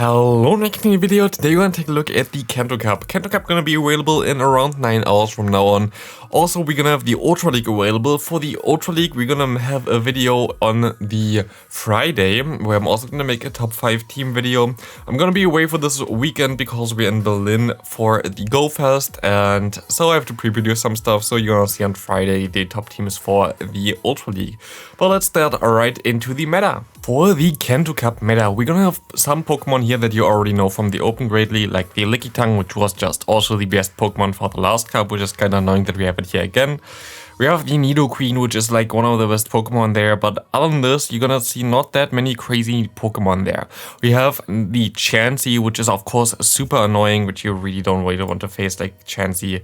Hello, next new video. Today we're gonna take a look at the Kanto Cup. Kanto Cup gonna be available in around 9 hours from now on. Also, we're gonna have the Ultra League available. For the Ultra League, we're gonna have a video on the Friday, where I'm also gonna make a top 5 team video. I'm gonna be away for this weekend because we're in Berlin for the Go Fest, and so I have to pre-produce some stuff. So you're gonna see on Friday the top teams for the Ultra League. But let's start right into the meta. For the Kanto Cup meta, we're gonna have some Pokemon here that you already know from the Open greatly, like the Lickitung, which was just also the best Pokemon for the last cup, which is kinda annoying that we have it here again. We have the Nidoqueen, which is like one of the best Pokemon there, but other than this, you're gonna see not that many crazy Pokemon there. We have the Chansey, which is of course super annoying, which you really don't really want to face, like Chansey.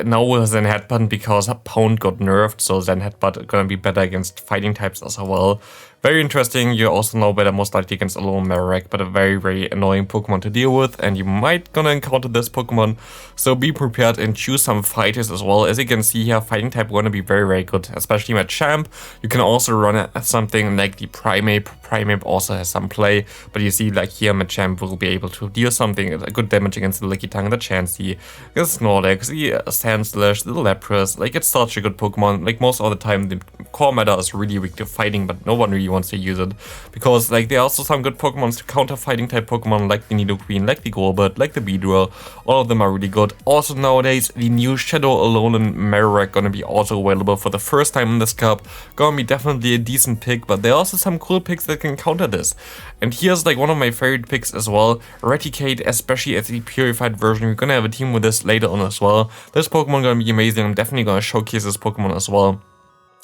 Now with Zen Headbutt, because Pound got nerfed, so Zen Headbutt gonna be better against fighting types as well. Very interesting. You also know better most likely against a little Marowak, but a very, very annoying Pokemon to deal with, and you might gonna encounter this Pokemon, so be prepared and choose some fighters as well. As you can see here, fighting type gonna be very, very good, especially with Champ. You can also run something like the Primeape. Primeape also has some play, but you see like here Machamp will be able to deal something good damage against the Lickitung, the Chansey, the Snorlax, the Sandslash, the Lapras. Like, it's such a good Pokemon. Like, most of the time the core meta is really weak to fighting, but no one really wants to use it, because like there are also some good Pokemons to counter fighting type Pokemon, like the Nidoqueen, like the Golbat, like the Beedrill. All of them are really good. Also nowadays, the new Shadow Alolan Marowak gonna be also available for the first time in this cup. Gonna be definitely a decent pick, but there are also some cool picks that can counter this. And here's like one of my favorite picks as well, Raticate, especially as the purified version. We're gonna have a team with this later on as well. This Pokemon gonna be amazing. I'm definitely gonna showcase this Pokemon as well.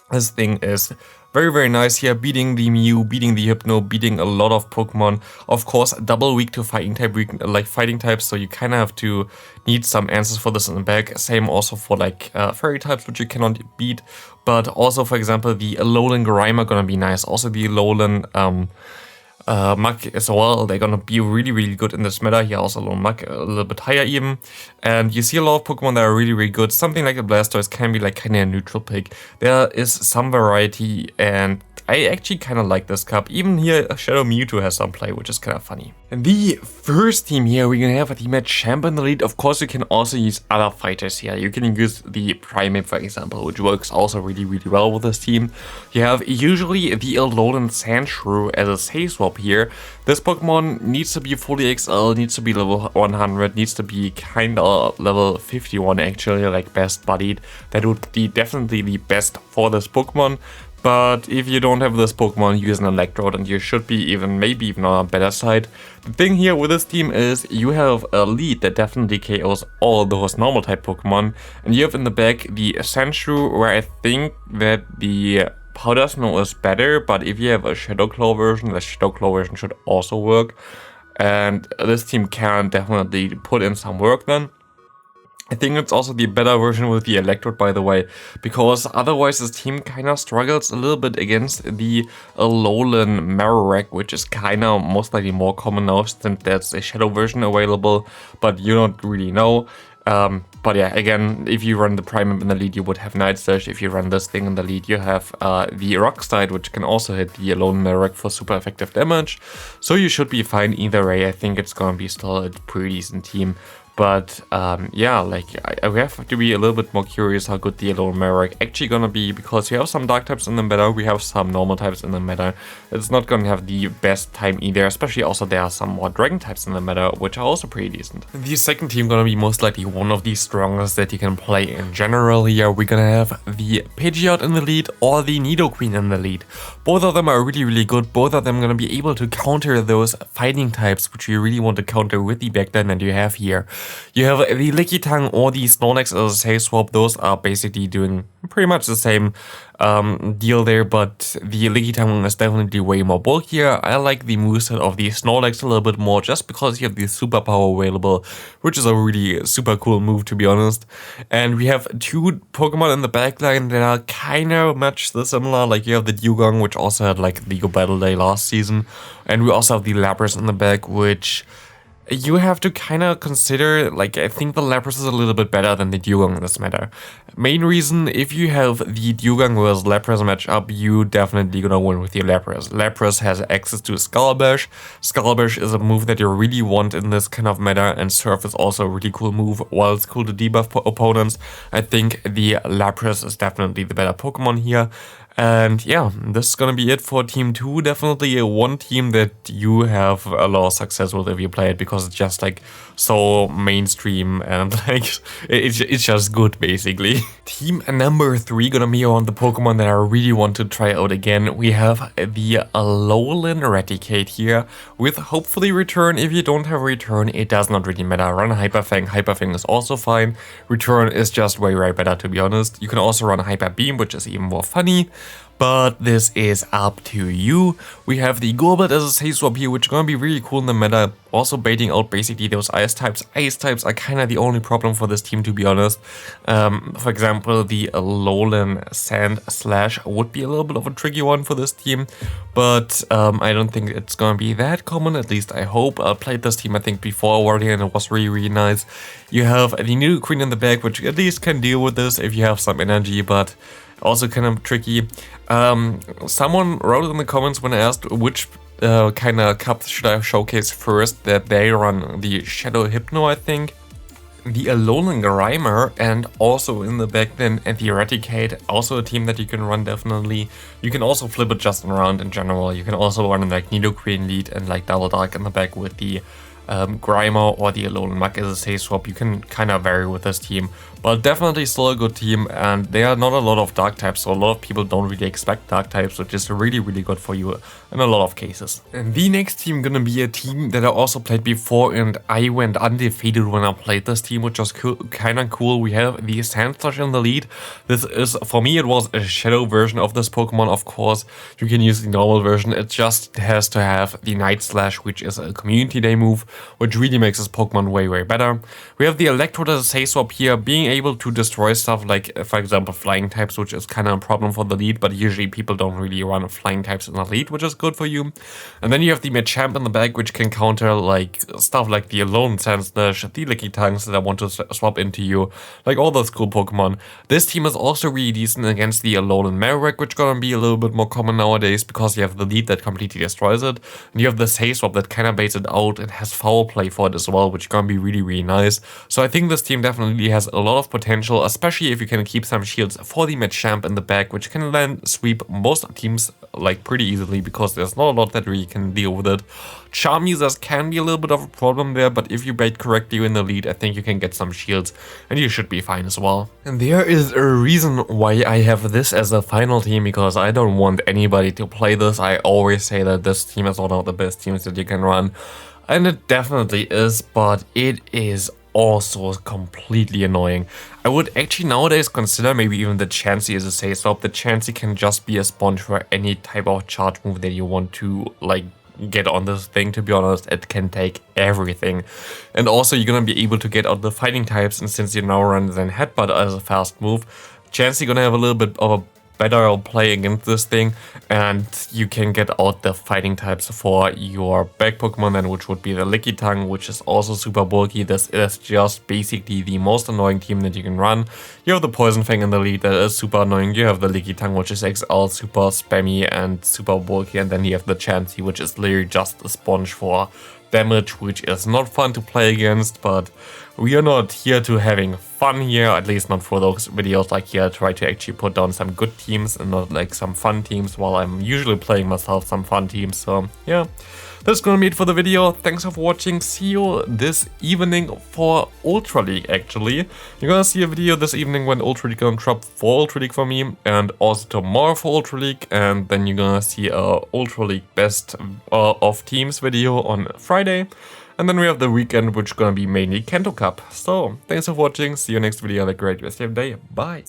This thing is very, very nice here, beating the Mew, beating the Hypno, beating a lot of Pokemon. Of course, double weak to fighting type, like fighting types, so you kind of have to need some answers for this in the back. Same also for like fairy types, which you cannot beat. But also, for example, the Alolan Grimer gonna be nice. Also the Alolan Muk as well, they're gonna be really, really good in this meta. Here also a little Muk, a little bit higher even. And you see a lot of Pokemon that are really, really good. Something like a Blastoise can be like kind of a neutral pick. There is some variety, and I actually kind of like this cup. Even here, Shadow Mewtwo has some play, which is kind of funny. And the first team here, we're gonna have a team at Champ in the lead. Of course, you can also use other fighters here. You can use the Primeape, for example, which works also really, really well with this team. You have usually the Alolan Sandshrew as a safe swap here. This Pokemon needs to be fully XL, needs to be level 100, needs to be kind of level 51 actually, like best buddied. That would be definitely the best for this Pokemon. But if you don't have this Pokemon, use an Electrode and you should be maybe even on a better side. The thing here with this team is you have a lead that definitely KOs all those normal type Pokemon. And you have in the back the Sandshrew, where I think that the Powder Snow is better, but if you have a Shadow Claw version, the Shadow Claw version should also work. And this team can definitely put in some work then. I think it's also the better version with the Electrode, by the way, because otherwise this team kind of struggles a little bit against the Alolan Marowak, which is kind of most likely more common now since there's a Shadow version available, but you don't really know. But yeah, again, if you run the Primeape in the lead, you would have Night Slash. If you run this thing in the lead, you have the Rock Slide, which can also hit the Alolan Marowak for super effective damage. So you should be fine either way. I think it's gonna be still a pretty decent team. But yeah, like I have to be a little bit more curious how good the Alolan Marowak actually gonna be, because we have some dark types in the meta, we have some normal types in the meta. It's not gonna have the best time either, especially also there are some more dragon types in the meta, which are also pretty decent. The second team gonna be most likely one of the strongest that you can play in general here. We're gonna have the Pidgeot in the lead or the Nidoqueen in the lead. Both of them are really, really good. Both of them gonna be able to counter those fighting types, which you really want to counter with the backline that you have here. You have the Lickitung or the Snorlax as a safe swap. Those are basically doing pretty much the same deal there, but the Lickitung is definitely way more bulkier. I like the moveset of the Snorlax a little bit more, just because you have the superpower available, which is a really super cool move, to be honest. And we have two Pokemon in the backline that are kind of much similar. Like you have the Dugong, which also had like League of Battle Day last season, and we also have the Lapras in the back, which you have to kind of consider, like, I think the Lapras is a little bit better than the Dewgong in this matter. Main reason, if you have the Dewgong versus Lapras matchup, you definitely gonna win with your Lapras. Lapras has access to Skull Bash. Skull Bash is a move that you really want in this kind of meta, and Surf is also a really cool move. While it's cool to debuff opponents, I think the Lapras is definitely the better Pokemon here. And yeah, this is gonna be it for Team 2. Definitely a one team that you have a lot of success with if you play it, because it's just like so mainstream and like it's just good basically. Team number 3 gonna be on the Pokemon that I really want to try out again. We have the Alolan Raticate here with hopefully Return. If you don't have Return, it does not really matter. Run Hyper Fang. Hyper Fang is also fine. Return is just way better, to be honest. You can also run Hyper Beam, which is even more funny. But this is up to you. We have the Golbat as a safe swap here, which is gonna be really cool in the meta. Also baiting out basically those ice types. Ice types are kind of the only problem for this team, to be honest. For example, the Alolan Sand Slash would be a little bit of a tricky one for this team. But I don't think it's gonna be that common, at least I hope. I played this team I think before already and it was really nice. You have the Nidoqueen in the back, which at least can deal with this if you have some energy, but also kind of tricky. Someone wrote in the comments when I asked which kind of cups should I showcase first, that they run the Shadow Hypno, I think, the Alolan Grimer, and also in the back then the Eradicate, also a team that you can run definitely. You can also flip it just around in general. You can also run like Nidoqueen lead and like Double Dark in the back with the Grimer or the Alolan Muk as a safe swap. You can kind of vary with this team, but definitely still a good team, and there are not a lot of dark types, so a lot of people don't really expect dark types, which is really good for you in a lot of cases. And the next team gonna be a team that I also played before, and I went undefeated when I played this team, which was kind of cool. We have the Sandslash in the lead. This is, for me, it was a shadow version of this Pokemon. Of course, you can use the normal version. It just has to have the Night Slash, which is a Community Day move, which really makes this Pokemon way better. We have the Electrode as a safe swap here, being able to destroy stuff like, for example, flying types, which is kind of a problem for the lead, but usually people don't really run flying types in the lead, which is good for you. And then you have the Machamp in the back, which can counter like stuff like the Alolan Sandslash, the Lickitungs that I want to swap into you, like all those cool Pokemon. This team is also really decent against the Alolan Marowak, which is gonna be a little bit more common nowadays because you have the lead that completely destroys it, and you have the safe swap that kind of baits it out and has foul play for it as well, which is gonna be really nice. So I think this team definitely has a lot of potential, especially if you can keep some shields for the Machamp in the back, which can then sweep most teams like pretty easily because there's not a lot that really can deal with it. Charm users can be a little bit of a problem there, but if you bait correctly in the lead, I think you can get some shields and you should be fine as well. And there is a reason why I have this as a final team, because I don't want anybody to play this. I always say that this team is one of the best teams that you can run, and it definitely is, but it is also completely annoying. I would actually nowadays consider maybe even the Chansey as a safe swap. The Chansey can just be a sponge for any type of charge move that you want to like get on this thing. To be honest, it can take everything, and also you're gonna be able to get out the fighting types, and since you now run then Headbutt as a fast move, Chansey gonna have a little bit of a better play against this thing, and you can get out the fighting types for your back Pokemon then, which would be the Lickitung, which is also super bulky. This is just basically the most annoying team that you can run. You have the Poison Fang in the lead, that is super annoying. You have the Lickitung, which is XL, super spammy and super bulky, and then you have the Chansey, which is literally just a sponge for damage, which is not fun to play against, but we are not here to having fun here, at least not for those videos. Like here, I try to actually put down some good teams and not like some fun teams, while I'm usually playing myself some fun teams. So yeah, that's gonna be it for the video. Thanks for watching. See you this evening for Ultra League. Actually, you're gonna see a video this evening when Ultra League gonna drop for Ultra League for me, and also tomorrow for Ultra League, and then you're gonna see a Ultra League best of teams video on Friday. And then we have the weekend, which is gonna be mainly Kanto Cup. So, thanks for watching, see you next video, have a great rest of your day, bye!